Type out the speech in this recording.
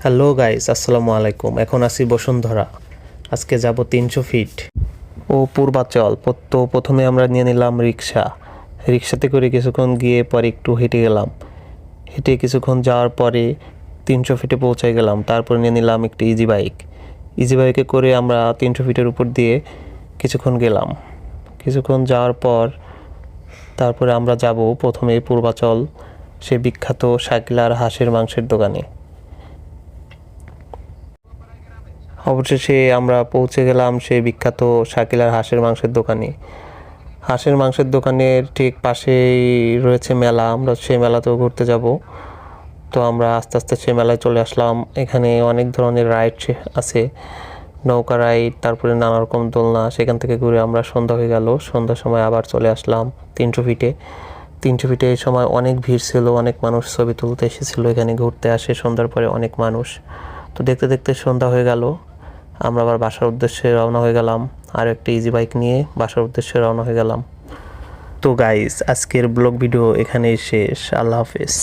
Hello guys, আসসালামু আলাইকুম। এখন আছি বসুন্ধরা। আজকে যাব 300 ফিট ও পূর্বাচল। তো প্রথমে আমরা নিয়ে নিলাম রিক্সাতে করে কিছুক্ষণ গিয়ে পরে একটু হেঁটে গেলাম। হেঁটে কিছুক্ষণ যাওয়ার পরে 300 ফিটে পৌঁছে গেলাম। তারপরে নিয়ে নিলাম একটি ইজি বাইকে করে আমরা 300 ফিটের উপর দিয়ে কিছুক্ষণ গেলাম। কিছুক্ষণ যাওয়ার পর তারপরে আমরা যাব প্রথমে পূর্বাচল, সে বিখ্যাত শাকিলার হাঁসের মাংসের দোকানে। অবশেষে আমরা পৌঁছে গেলাম সেই বিখ্যাত শাকিলার হাঁসের মাংসের দোকানে। হাঁসের মাংসের দোকানের ঠিক পাশেই রয়েছে মেলা, আমরা সেই মেলাতেও ঘুরতে যাব। তো আমরা আস্তে আস্তে সেই মেলায় চলে আসলাম। এখানে অনেক ধরনের রাইড আছে, নৌকা রাইড, তারপরে নানা রকম দোলনা। সেখান থেকে ঘুরে আমরা সন্ধ্যা হয়ে গেল। সন্ধ্যার সময় আবার চলে আসলাম 300 ফিটে এই সময় অনেক ভিড় ছিল, অনেক মানুষ ছবি তুলতে এসেছিলো। এখানে ঘুরতে আসে সন্ধ্যার পরে অনেক মানুষ। তো দেখতে দেখতে সন্ধ্যা হয়ে গেল। আমরা আবার বাসার উদ্দেশ্যে রওনা হয়ে গেলাম। আর একটা ইজি বাইক নিয়ে বাসার উদ্দেশ্যে রওনা হয়ে গেলাম। তো গাইস, আজকের ব্লগ ভিডিও এখানেই শেষ। আল্লাহ হাফেজ।